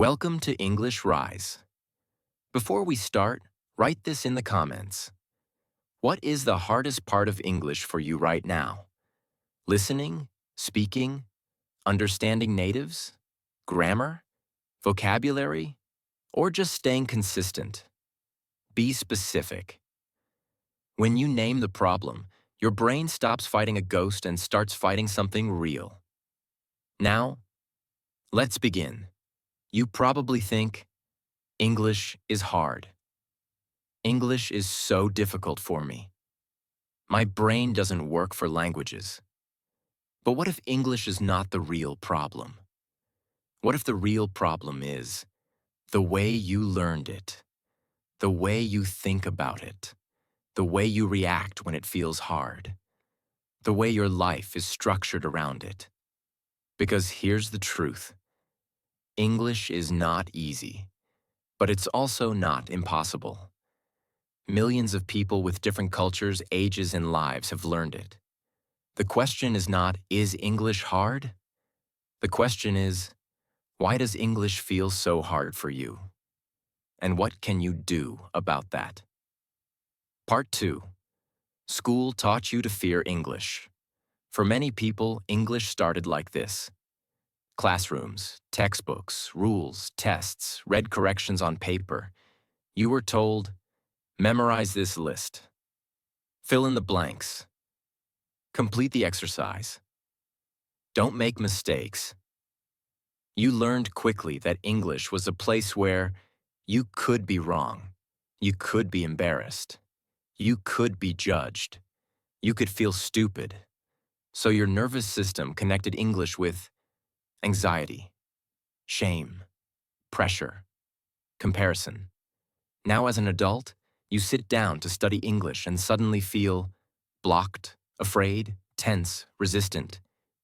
Welcome to English Rise. Before we start, write this in the comments. What is the hardest part of English for you right now? Listening, speaking, understanding natives, grammar, vocabulary, or just staying consistent? Be specific. When you name the problem, your brain stops fighting a ghost and starts fighting something real. Now, let's begin. You probably think, English is hard. English is so difficult for me. My brain doesn't work for languages. But what if English is not the real problem? What if the real problem is the way you learned it, the way you think about it, the way you react when it feels hard, the way your life is structured around it? Because here's the truth. English is not easy, but it's also not impossible. Millions of people with different cultures, ages, and lives have learned it. The question is not, is English hard? The question is, why does English feel so hard for you? And what can you do about that? Part 2. School taught you to fear English. For many people, English started like this. Classrooms, textbooks, rules, tests, red corrections on paper. You were told, memorize this list. Fill in the blanks. Complete the exercise. Don't make mistakes. You learned quickly that English was a place where you could be wrong, you could be embarrassed, you could be judged, you could feel stupid. So your nervous system connected English with anxiety, shame, pressure, comparison. Now as an adult, you sit down to study English and suddenly feel blocked, afraid, tense, resistant.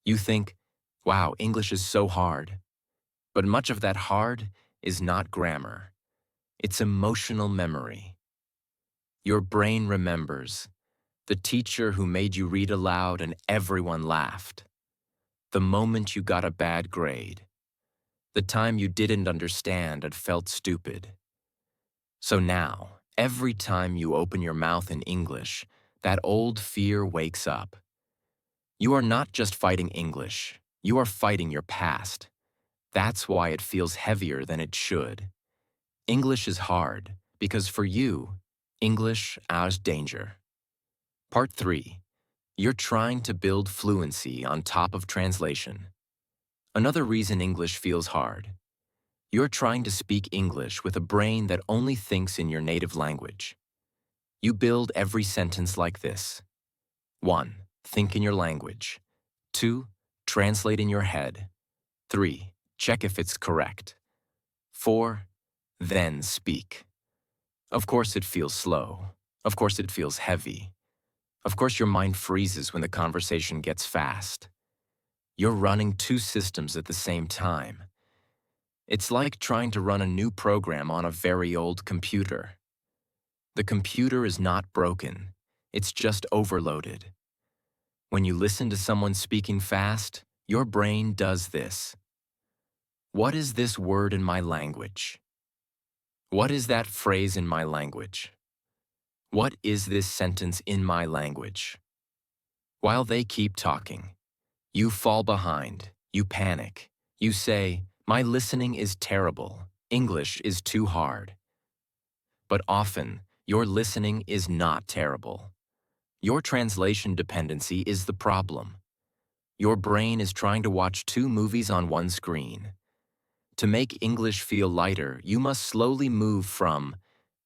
You think, wow, English is so hard. But much of that hard is not grammar. It's emotional memory. Your brain remembers the teacher who made you read aloud and everyone laughed, the moment you got a bad grade, the time you didn't understand and felt stupid. So now, every time you open your mouth in English, that old fear wakes up. You are not just fighting English, you are fighting your past. That's why it feels heavier than it should. English is hard because for you, English is danger. Part 3. You're trying to build fluency on top of translation. Another reason English feels hard. You're trying to speak English with a brain that only thinks in your native language. You build every sentence like this. 1. Think in your language. 2. Translate in your head. 3. Check if it's correct. 4. Then speak. Of course it feels slow. Of course it feels heavy. Of course your mind freezes when the conversation gets fast. You're running two systems at the same time. It's like trying to run a new program on a very old computer. The computer is not broken. It's just overloaded. When you listen to someone speaking fast, your brain does this. What is this word in my language? What is that phrase in my language? What is this sentence in my language? While they keep talking, you fall behind, you panic, you say, my listening is terrible, English is too hard. But often, your listening is not terrible. Your translation dependency is the problem. Your brain is trying to watch two movies on one screen. To make English feel lighter, you must slowly move from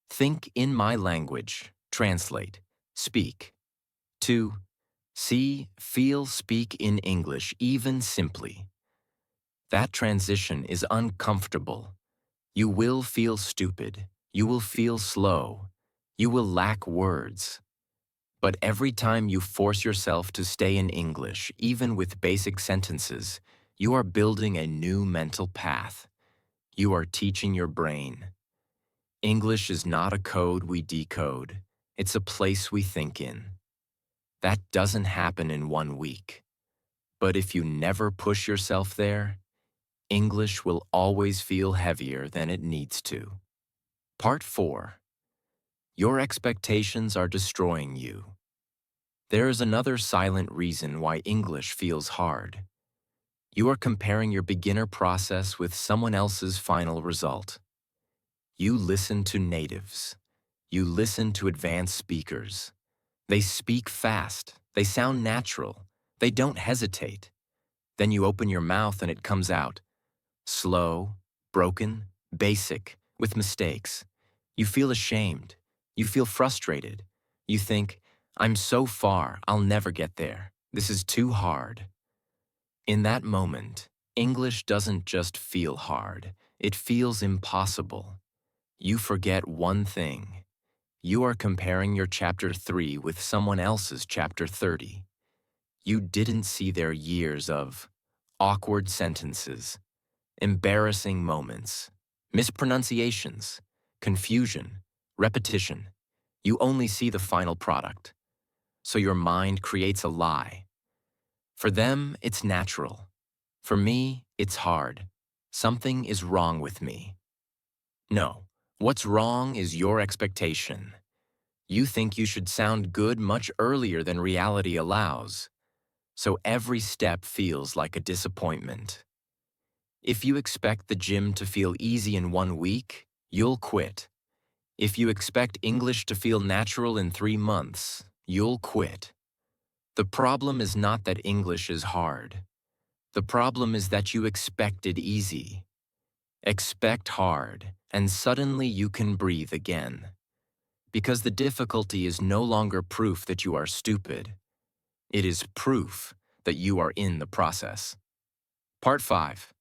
think in my language, translate, speak, to see, feel, speak in English, even simply. That transition is uncomfortable. You will feel stupid. You will feel slow. You will lack words. But every time you force yourself to stay in English, even with basic sentences, you are building a new mental path. You are teaching your brain. English is not a code we decode. It's a place we think in. That doesn't happen in 1 week. But if you never push yourself there, English will always feel heavier than it needs to. Part 4. Your expectations are destroying you. There is another silent reason why English feels hard. You are comparing your beginner process with someone else's final result. You listen to natives. You listen to advanced speakers. They speak fast. They sound natural. They don't hesitate. Then you open your mouth and it comes out. Slow, broken, basic, with mistakes. You feel ashamed. You feel frustrated. You think, I'm so far, I'll never get there. This is too hard. In that moment, English doesn't just feel hard. It feels impossible. You forget one thing. You are comparing your chapter 3 with someone else's chapter 30. You didn't see their years of awkward sentences, embarrassing moments, mispronunciations, confusion, repetition. You only see the final product. So your mind creates a lie. For them, it's natural. For me, it's hard. Something is wrong with me. No, what's wrong is your expectation. You think you should sound good much earlier than reality allows. So every step feels like a disappointment. If you expect the gym to feel easy in 1 week, you'll quit. If you expect English to feel natural in 3 months, you'll quit. The problem is not that English is hard. The problem is that you expect it easy. Expect hard, and suddenly you can breathe again. Because the difficulty is no longer proof that you are stupid. It is proof that you are in the process. Part 5.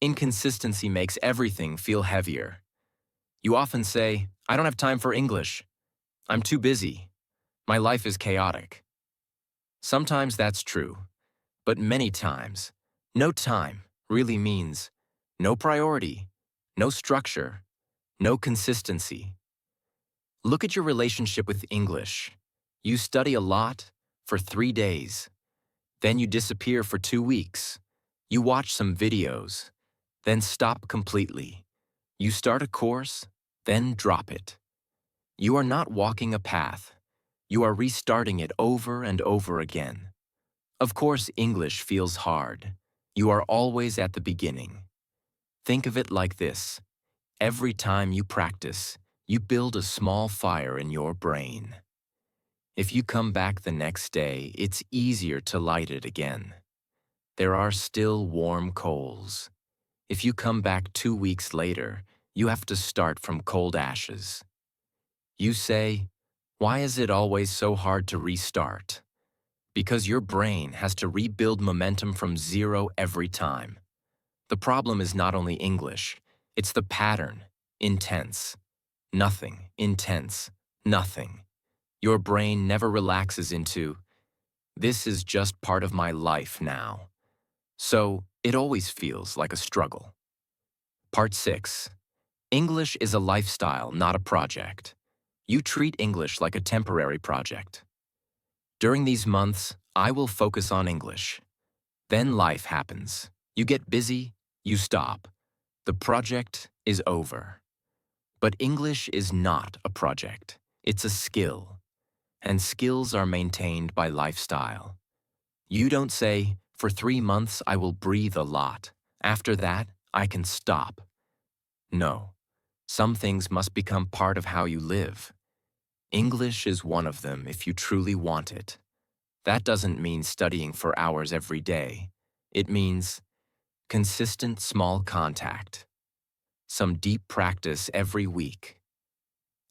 Inconsistency makes everything feel heavier. You often say, I don't have time for English. I'm too busy. My life is chaotic. Sometimes that's true, but many times, no time really means no priority, no structure, no consistency. Look at your relationship with English. You study a lot for 3 days. Then you disappear for 2 weeks. You watch some videos, then stop completely. You start a course, then drop it. You are not walking a path. You are restarting it over and over again. Of course, English feels hard. You are always at the beginning. Think of it like this. Every time you practice, you build a small fire in your brain. If you come back the next day, it's easier to light it again. There are still warm coals. If you come back 2 weeks later, you have to start from cold ashes. You say, why is it always so hard to restart? Because your brain has to rebuild momentum from zero every time. The problem is not only English, it's the pattern, intense, nothing, intense, nothing. Your brain never relaxes into, this is just part of my life now. So it always feels like a struggle. Part 6. English is a lifestyle, not a project. You treat English like a temporary project. During these months, I will focus on English. Then life happens. You get busy, you stop. The project is over. But English is not a project. It's a skill. And skills are maintained by lifestyle. You don't say, for 3 months I will breathe a lot. After that, I can stop. No. Some things must become part of how you live. English is one of them if you truly want it. That doesn't mean studying for hours every day. It means consistent small contact. Some deep practice every week.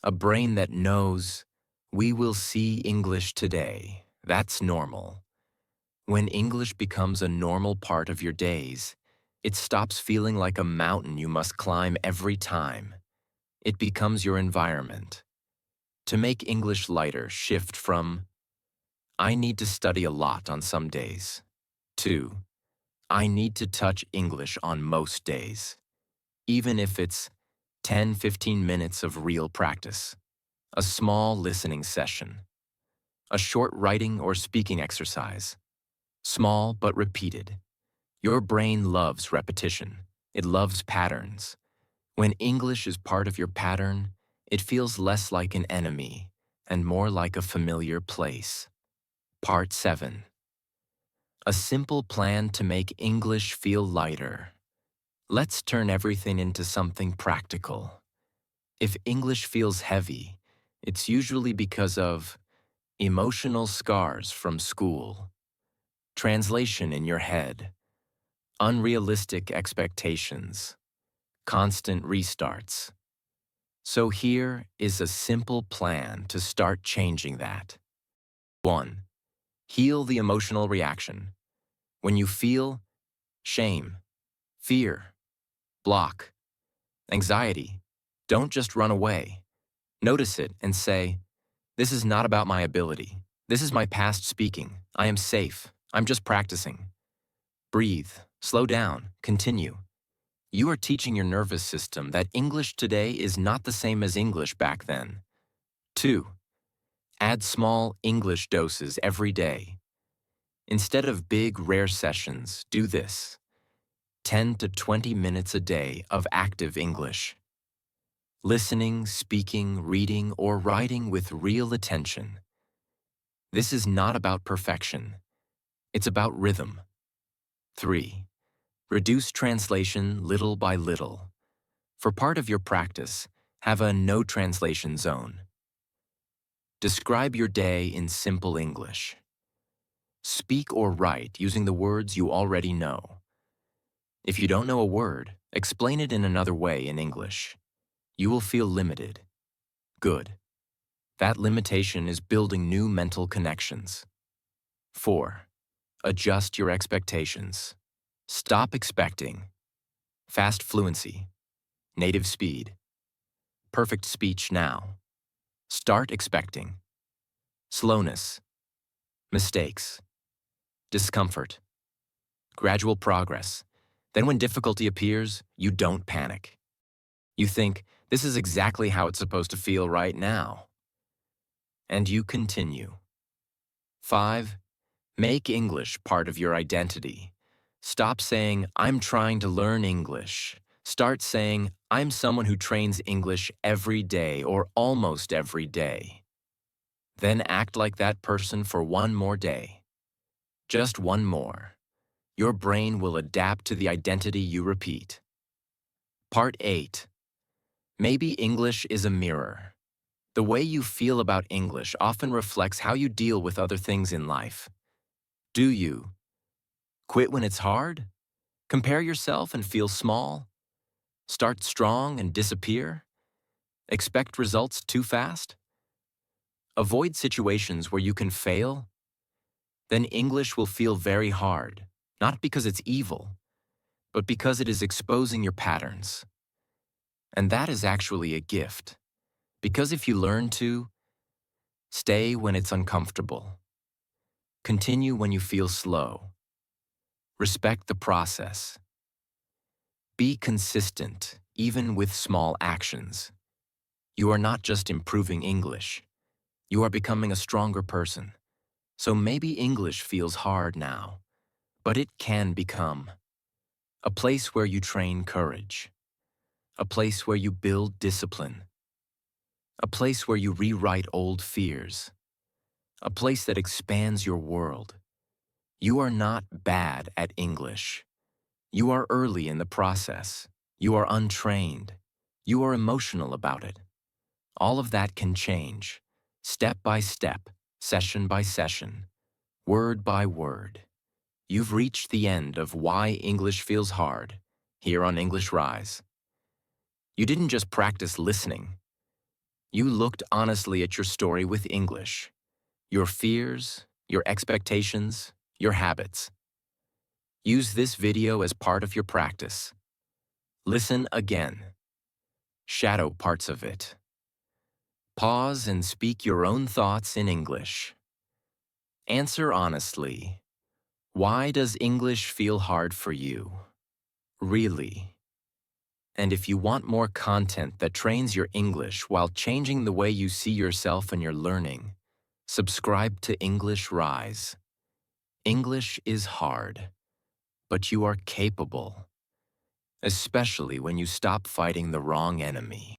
A brain that knows, we will see English today. That's normal. When English becomes a normal part of your days, it stops feeling like a mountain you must climb every time. It becomes your environment. To make English lighter, shift from, I need to study a lot on some days, to, I need to touch English on most days, even if it's 10-15 minutes of real practice, a small listening session, a short writing or speaking exercise, small but repeated. Your brain loves repetition. It loves patterns. When English is part of your pattern, it feels less like an enemy and more like a familiar place. Part 7. A simple plan to make English feel lighter. Let's turn everything into something practical. If English feels heavy, it's usually because of emotional scars from school, translation in your head, unrealistic expectations, constant restarts. So here is a simple plan to start changing that. 1. Heal the emotional reaction. When you feel shame, fear, block, anxiety, don't just run away. Notice it and say, "This is not about my ability. This is my past speaking. I am safe. I'm just practicing." Breathe, slow down, continue. You are teaching your nervous system that English today is not the same as English back then. 2. Add small English doses every day. Instead of big, rare sessions, do this: 10 to 20 minutes a day of active English. Listening, speaking, reading, or writing with real attention. This is not about perfection. It's about rhythm. 3. Reduce translation little by little. For part of your practice, have a no translation zone. Describe your day in simple English. Speak or write using the words you already know. If you don't know a word, explain it in another way in English. You will feel limited. Good. That limitation is building new mental connections. 4. Adjust your expectations. Stop expecting fast fluency, native speed, perfect speech now. Start expecting slowness, mistakes, discomfort, gradual progress. Then when difficulty appears, you don't panic. You think, "This is exactly how it's supposed to feel right now." And you continue. 5. Make English part of your identity. Stop saying, "I'm trying to learn English." Start saying, "I'm someone who trains English every day or almost every day." Then act like that person for one more day. Just one more. Your brain will adapt to the identity you repeat. Part 8. Maybe English is a mirror. The way you feel about English often reflects how you deal with other things in life. Do you quit when it's hard? Compare yourself and feel small? Start strong and disappear? Expect results too fast? Avoid situations where you can fail? Then English will feel very hard, not because it's evil, but because it is exposing your patterns. And that is actually a gift, because if you learn to stay when it's uncomfortable, continue when you feel slow, respect the process, be consistent even with small actions, you are not just improving English, you are becoming a stronger person. So maybe English feels hard now, but it can become a place where you train courage, a place where you build discipline, a place where you rewrite old fears, a place that expands your world. You are not bad at English. You are early in the process. You are untrained. You are emotional about it. All of that can change, step by step, session by session, word by word. You've reached the end of Why English Feels Hard here on English Rise. You didn't just practice listening. You looked honestly at your story with English, your fears, your expectations, your habits. Use this video as part of your practice. Listen again. Shadow parts of it. Pause and speak your own thoughts in English. Answer honestly. Why does English feel hard for you? Really? And if you want more content that trains your English while changing the way you see yourself and your learning, subscribe to English Rise. English is hard, but you are capable, especially when you stop fighting the wrong enemy.